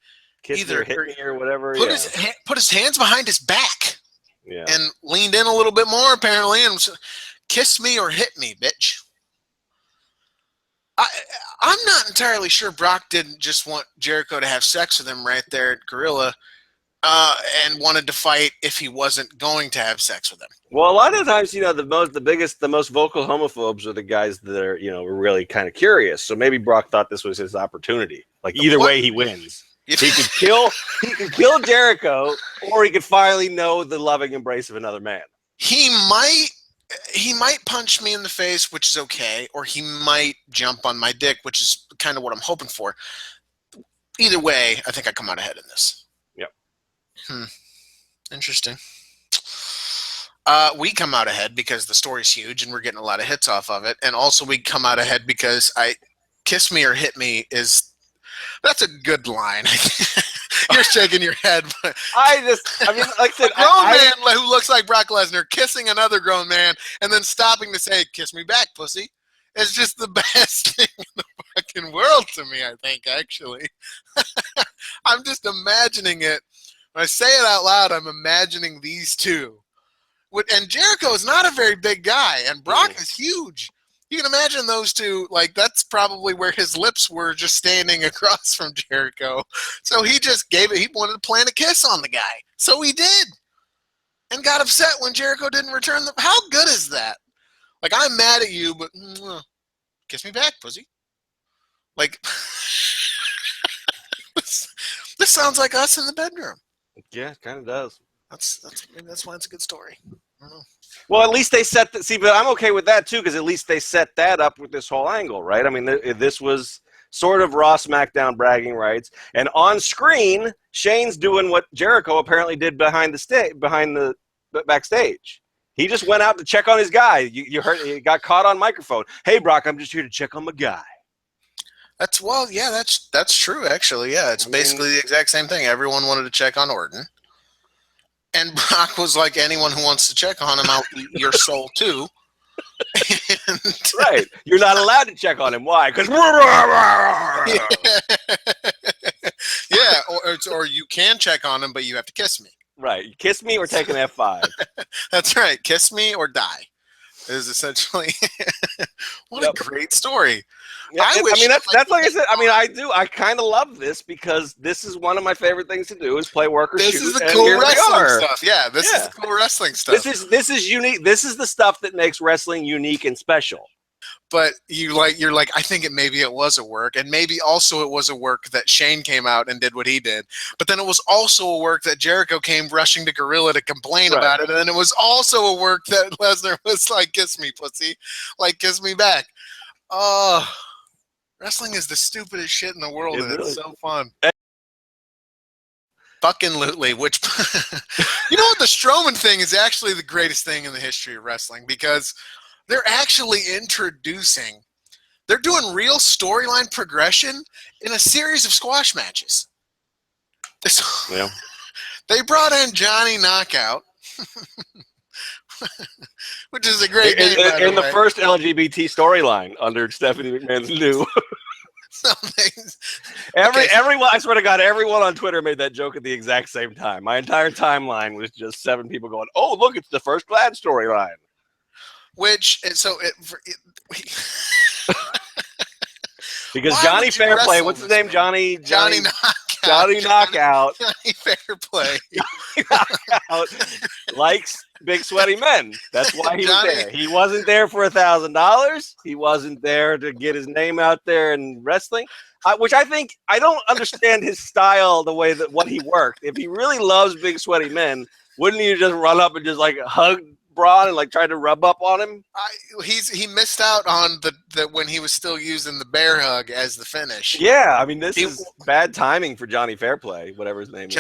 kiss either hit me or whatever. Put his hands behind his back. Yeah. And leaned in a little bit more, apparently, and kiss me or hit me, bitch. I'm not entirely sure Brock didn't just want Jericho to have sex with him right there at Gorilla and wanted to fight if he wasn't going to have sex with him. Well, a lot of times, the most vocal homophobes are the guys that are, were really kind of curious. So maybe Brock thought this was his opportunity. Like either way, he wins. He could kill Jericho, or he could finally know the loving embrace of another man. He might punch me in the face, which is okay, or he might jump on my dick, which is kind of what I'm hoping for. Either way, I think I come out ahead in this. Yep. Interesting. We come out ahead because the story's huge and we're getting a lot of hits off of it, and also we come out ahead because kiss me or hit me that's a good line. You're shaking your head. But like I said, a grown man who looks like Brock Lesnar kissing another grown man and then stopping to say, kiss me back, pussy. It's just the best thing in the fucking world to me, I think, actually. I'm just imagining it. When I say it out loud, I'm imagining these two. And Jericho is not a very big guy, and Brock is huge. You can imagine those two, like, that's probably where his lips were, just standing across from Jericho. So he just he wanted to plant a kiss on the guy. So he did. And got upset when Jericho didn't return how good is that? Like, I'm mad at you, but kiss me back, pussy. Like, this sounds like us in the bedroom. Yeah, it kind of does. Maybe that's why it's a good story. I don't know. Well, at least they set but I'm okay with that too, because at least they set that up with this whole angle, right? I mean, this was sort of Raw SmackDown bragging rights, and on screen, Shane's doing what Jericho apparently did behind the backstage. He just went out to check on his guy. You heard he got caught on microphone. Hey, Brock, I'm just here to check on my guy. That's true, actually. Yeah, it's basically the exact same thing. Everyone wanted to check on Orton. And Brock was like, anyone who wants to check on him, I'll eat your soul too. Right. You're not allowed to check on him. Why? Because yeah, or you can check on him, but you have to kiss me. Right. You kiss me or take an F5. That's right. Kiss me or die is essentially what Yep. a great story. Yeah, I wish that's like I said. I mean, I kind of love this because this is one of my favorite things to do is play work or this shoot. is the and cool here we wrestling are. stuff. Yeah, this is Yeah. the cool wrestling stuff. This is unique. This is the stuff that makes wrestling unique and special. But you're like, I think maybe it was a work, and maybe also it was a work that Shane came out and did what he did. But then it was also a work that Jericho came rushing to Gorilla to complain about it, and then it was also a work that Lesnar was like, "Kiss me, pussy," like kiss me back. Oh, wrestling is the stupidest shit in the world, and it's so fun. Fucking lootly, which you know what, the Strowman thing is actually the greatest thing in the history of wrestling because they're actually introducing, they're doing real storyline progression in a series of squash matches. Yeah. They brought in Johnny Knockout, which is a great name, by in the way. first LGBT storyline under Stephanie McMahon's new. Everyone, I swear to God, everyone on Twitter made that joke at the exact same time. My entire timeline was just 7 people going, "Oh, look, it's the first Glad storyline." Because Why Johnny would you Fairplay, wrestle what's his this name? man? Johnny Knockout. Johnny Knockout. Johnny Fairplay. Knockout likes big sweaty men. That's why he Johnny- was there. He wasn't there for $1,000. He wasn't there to get his name out there in wrestling. Which I think, I don't understand his style, the way that what he worked. If he really loves big sweaty men, wouldn't he just run up and just like hug Braun and like try to rub up on him? He missed out on the when he was still using the bear hug as the finish. Yeah, I mean, this is bad timing for Johnny Fairplay, whatever his name is.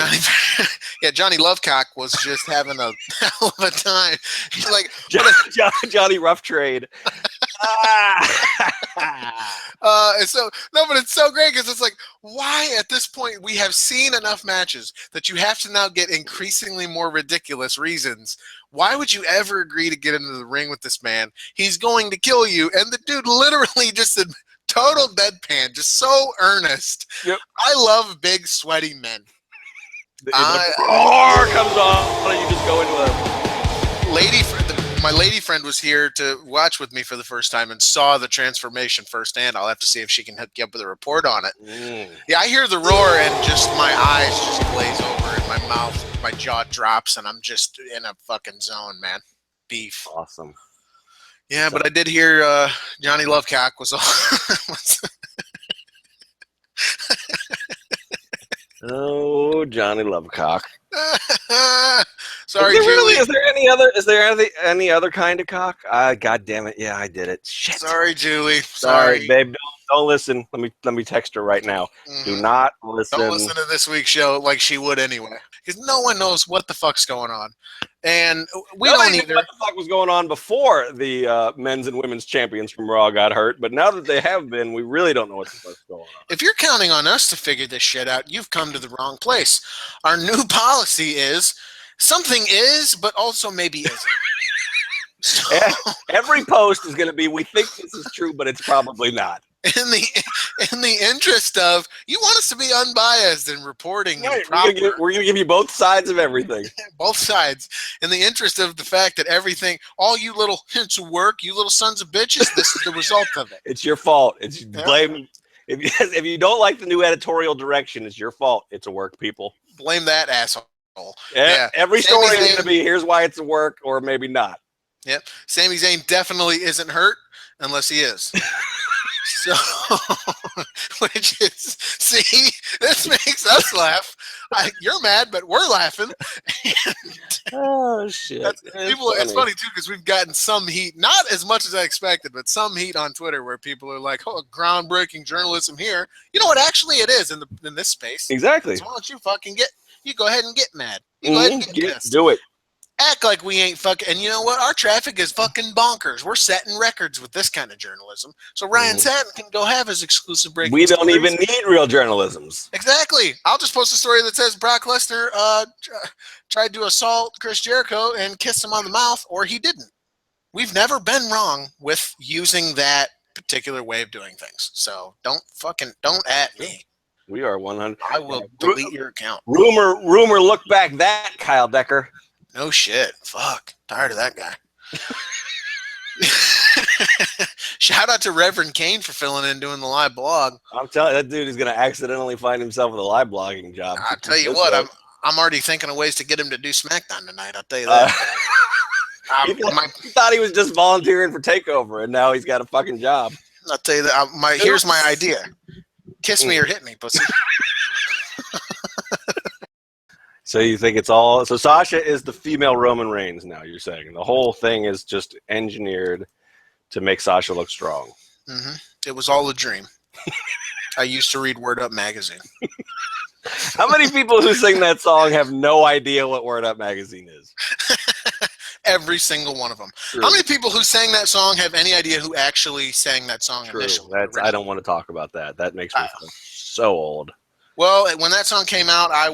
Yeah, Johnny Lovecock was just having a hell of a time. He's like Johnny Rough Trade. But it's so great because it's like, why at this point we have seen enough matches that you have to now get increasingly more ridiculous reasons. Why would you ever agree to get into the ring with this man? He's going to kill you, and the dude literally just said total deadpan, just so earnest. Yep. I love big sweaty men. The roar comes on, and you just go into a my lady friend was here to watch with me for the first time and saw the transformation firsthand. I'll have to see if she can hook you up with a report on it. Yeah, I hear the roar and just my eyes just glaze over and my mouth, my jaw drops, and I'm just in a fucking zone, man. Beef. Awesome. Yeah, but I did hear Johnny Lovecock was all. Oh, Johnny Lovecock. Sorry, is there Julie. Is there any other kind of cock? God damn it! Yeah, I did it. Shit. Sorry, Julie. Sorry, babe. Don't listen. Let me text her right now. Do not listen. Don't listen to this week's show like she would anyway, because no one knows what the fuck's going on, and we don't either. What the fuck was going on before the men's and women's champions from Raw got hurt? But now that they have been, we really don't know what the fuck's going on. If you're counting on us to figure this shit out, you've come to the wrong place. Our new policy is something is, but also maybe isn't. So, every post is going to be, we think this is true, but it's probably not. in the interest of, you want us to be unbiased in reporting. Right, we're going to give you both sides of everything. Both sides. In the interest of the fact that everything, all you little hints of work, you little sons of bitches, this is the result of it. It's your fault. It's blame. If you don't like the new editorial direction, it's your fault. It's a work, people. Blame that asshole. Yeah. Every story is going to be, here's why it's a work, or maybe not. Yep. Sami Zayn definitely isn't hurt unless he is. So, which is, see, this makes us laugh. You're mad, but we're laughing. Oh, shit. It's funny, too, because we've gotten some heat, not as much as I expected, but some heat on Twitter where people are like, oh, groundbreaking journalism here. You know what? Actually, it is in this space. Exactly. So why don't you go ahead and get mad. You go ahead and get pissed. Do it. Act like we ain't fucking, and you know what? Our traffic is fucking bonkers. We're setting records with this kind of journalism. So Ryan Satin can go have his exclusive breaking We don't stories. even need real journalisms. Exactly. I'll just post a story that says Brock Lesnar tried to assault Chris Jericho and kiss him on the mouth, or he didn't. We've never been wrong with using that particular way of doing things. So don't at me. We are 100. I will delete your account. Rumor, look back that, Kyle Decker. No shit. Fuck. Tired of that guy. Shout out to Reverend Kane for filling in doing the live blog. I'm telling you, that dude is going to accidentally find himself with a live blogging job. I'll tell you what, I'm already thinking of ways to get him to do SmackDown tonight. I'll tell you that. He thought he was just volunteering for Takeover, and now he's got a fucking job. I'll tell you that. Here's my idea. Kiss me or hit me, pussy. So you think it's all... So Sasha is the female Roman Reigns now, you're saying. The whole thing is just engineered to make Sasha look strong. Mm-hmm. It was all a dream. I used to read Word Up magazine. How many people who sing that song have no idea what Word Up magazine is? Every single one of them. True. How many people who sang that song have any idea who actually sang that song initially? I don't want to talk about that. That makes me feel so old. Well, when that song came out, I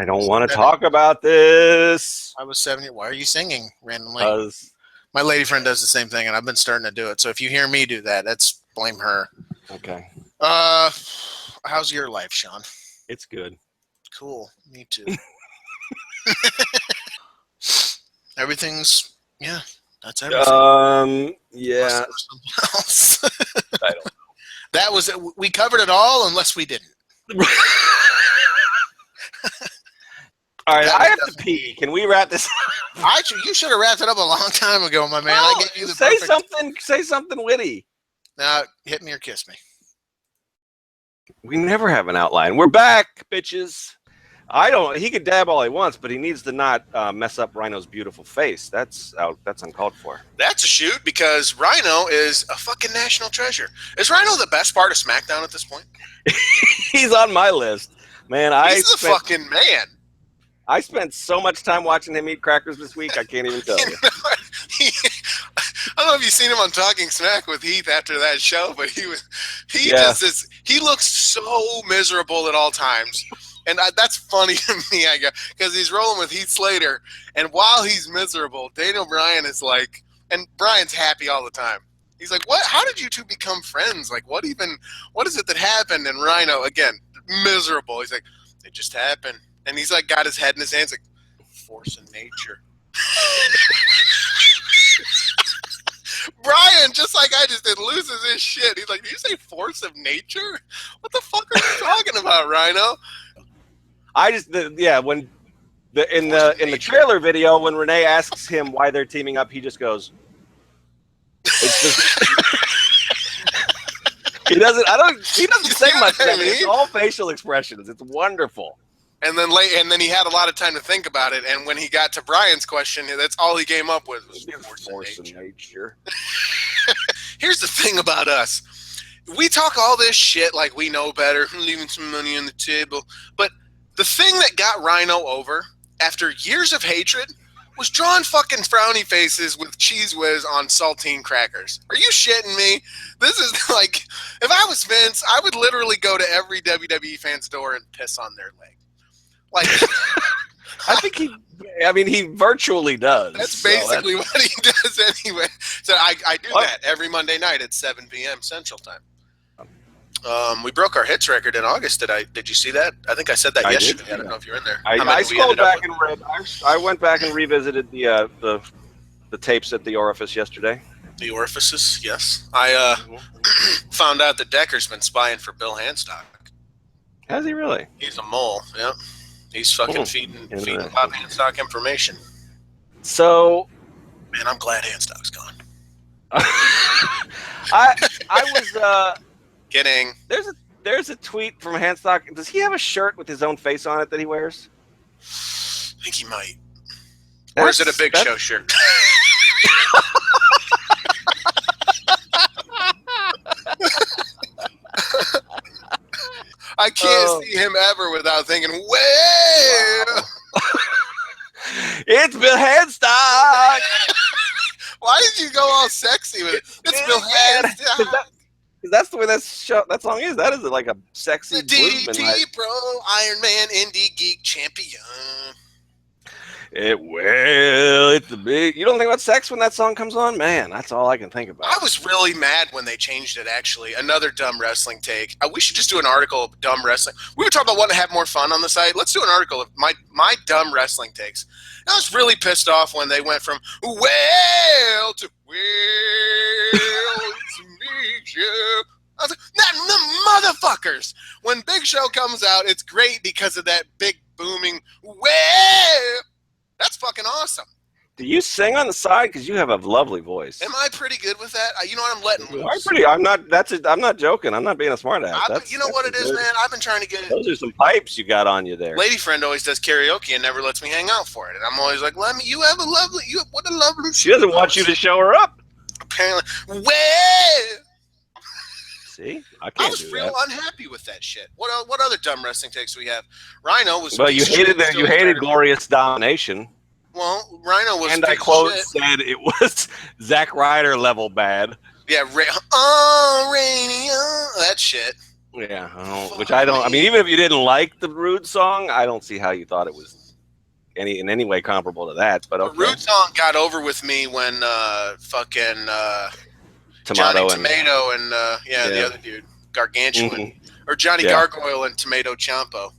don't want to talk about this. I was 7 years. Why are you singing randomly? My lady friend does the same thing, and I've been starting to do it. So if you hear me do that, that's blame her. Okay. How's your life, Sean? It's good. Cool. Me too. Everything's that's everything. Yeah. Else. I don't know. That was it. We covered it all, unless we didn't. All right, I have to pee. Can we wrap this up? You should have wrapped it up a long time ago, my man. I gave you the say perfect... Say something witty. Now, hit me or kiss me. We never have an outline. We're back, bitches. He could dab all he wants, but he needs to not mess up Rhino's beautiful face. That's uncalled for. That's a shoot, because Rhino is a fucking national treasure. Is Rhino the best part of SmackDown at this point? He's on my list. Man, He's the fucking man. I spent so much time watching him eat crackers this week, I can't even tell you. I don't know if you've seen him on Talking Smack with Heath after that show, but he does this. He looks so miserable at all times. And that's funny to me, I guess, because he's rolling with Heath Slater. And while he's miserable, Daniel Bryan is like, and Bryan's happy all the time. He's like, "What? How did you two become friends? Like, what is it that happened?" And Rhino, again, miserable. He's like, "It just happened." And he's like, got his head in his hands, like, force of nature. Bryan, just like I just did, loses his shit. He's like, "Did you say force of nature? What the fuck are you talking about, Rhino?" When in the trailer video, when Renee asks him why they're teaming up, he just goes. It's just, he doesn't say much. It's all facial expressions. It's wonderful. And then he had a lot of time to think about it. And when he got to Bryan's question, that's all he came up with was force of nature. Here's the thing about us. We talk all this shit like we know better, leaving some money on the table. But the thing that got Rhino over after years of hatred was drawing fucking frowny faces with Cheese Whiz on saltine crackers. Are you shitting me? This is like, if I was Vince, I would literally go to every WWE fan's door and piss on their leg. Like, I think he virtually does. That's basically what he does anyway. So I do that every Monday night at 7 p.m. Central Time. We broke our hits record in August. Did you see that? I think I said that yesterday. I don't know if you're in there. I scrolled back and read. I went back and revisited the tapes at the Orifice yesterday. The Orifices, yes. I found out that Decker's been spying for Bill Handstock. Has he really? He's a mole. Yep. He's fucking feeding Bob Handstock information. So, man, I'm glad Handstock's gone. I was kidding. There's a tweet from Handstock. Does he have a shirt with his own face on it that he wears? I think he might. Or is it a Big Show shirt? I can't see him ever without thinking, well. It's Bill Handstock. Why did you go all sexy with it? It's Bill Handstock. Because that's the way that song is. That is like a sexy the DDT Pro Iron Man Indie Geek Champion. It will. It's the big. You don't think about sex when that song comes on, man. That's all I can think about. I was really mad when they changed it, actually. Another dumb wrestling take. We should just do an article of dumb wrestling. We were talking about wanting to have more fun on the site. Let's do an article of my dumb wrestling takes. I was really pissed off when they went from well to well to meet you. I was like, the motherfuckers. When Big Show comes out, it's great because of that big booming well. That's fucking awesome. Do you sing on the side? Because you have a lovely voice. Am I pretty good with that? You know what? I'm letting You loose. are pretty. I'm not. I'm not joking. I'm not being a smart ass. You know what it is, man? I've been trying to get it. Those are some pipes you got on you there. Lady friend always does karaoke and never lets me hang out for it. And I'm always like, you have a lovely, what a lovely. She doesn't want you to show her up. Apparently. Well. See? I I can't was do real that. unhappy with that shit. What other dumb wrestling takes do we have? Rhino was. Well, you hated that. You hated glorious domination. Well, Rhino was. And I quote said it was Zack Ryder level bad. Yeah, radio, that shit. Yeah, which I don't. I mean, even if you didn't like the Rude song, I don't see how you thought it was in any way comparable to that. But okay. The Rude song got over with me when fucking Johnny Tomato and the other dude, Gargantuan, or Johnny Gargoyle and Tomato Ciampa.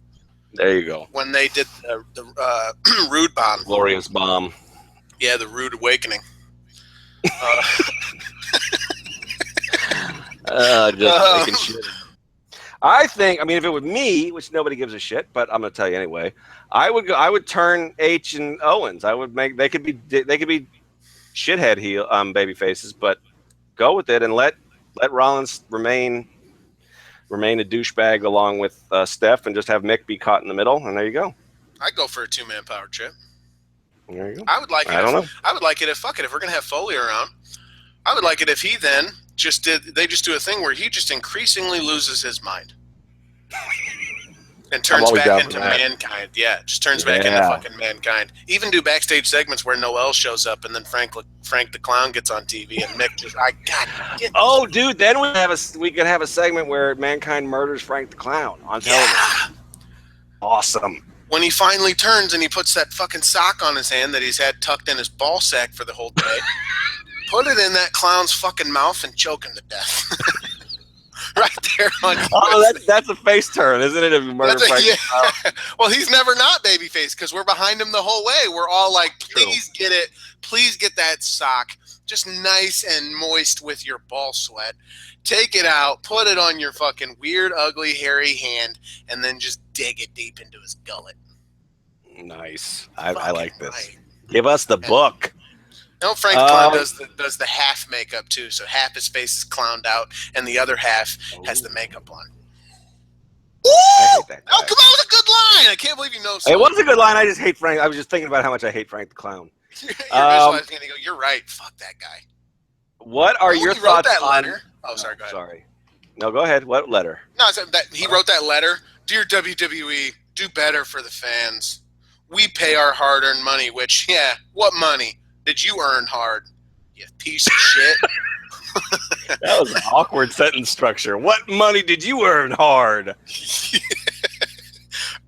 There you go. When they did the Rude Bomb. Glorious Bomb. Yeah, the Rude Awakening. Just making shit. I think. I mean, if it was me, which nobody gives a shit, but I'm gonna tell you anyway. I would turn H and Owens. I would make. They could be shithead heel baby faces, but go with it and let Rollins remain a douchebag along with Steph, and just have Mick be caught in the middle, and there you go. I'd go for a 2-man power trip. There you go. I would like it. I don't know. I would like it if we're gonna have Foley around. I would like it if he then they just do a thing where he just increasingly loses his mind and turns back into mankind. Yeah, just turns back into fucking mankind. Even do backstage segments where Noel shows up and then Frank the Clown gets on TV and Mick just dude, then we could have a segment where mankind murders Frank the Clown on television. Yeah. Awesome. When he finally turns and he puts that fucking sock on his hand that he's had tucked in his ball sack for the whole day. Put it in that clown's fucking mouth and choke him to death. Right there on you. Oh, that's a face turn, isn't it? If you murder Frank. Yeah. Well, he's never not babyface because we're behind him the whole way. We're all like, please get it. Please get that sock just nice and moist with your ball sweat. Take it out, put it on your fucking weird, ugly, hairy hand, and then just dig it deep into his gullet. Nice. I like this. Right. Give us the book. You know, Frank the Clown does the half makeup too, so half his face is clowned out, and the other half has the makeup on. Ooh! I hate that guy. Oh, come on, that was a good line! I can't believe you know. It was a good line. I just hate Frank. I was just thinking about how much I hate Frank the Clown. You're visualizing it and you go, "You're right. Fuck that guy." What are your thoughts wrote that on? Letter? Oh, sorry. Go ahead. Sorry. No, go ahead. What letter? No, he wrote that letter. Dear WWE, do better for the fans. We pay our hard-earned money. Which, what money did you earn hard? You piece of shit. That was an awkward sentence structure. What money did you earn hard?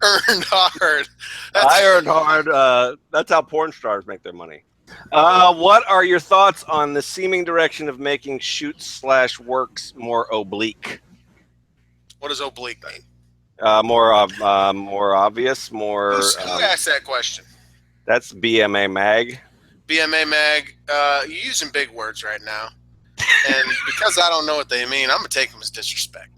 Earned hard. I earned hard. That's how porn stars make their money. What are your thoughts on the seeming direction of making shoots/works more oblique? What does oblique mean? More obvious. More. Who asked that question? That's BMA Mag. BMA Mag. You're using big words right now, and because I don't know what they mean, I'm gonna take them as disrespect.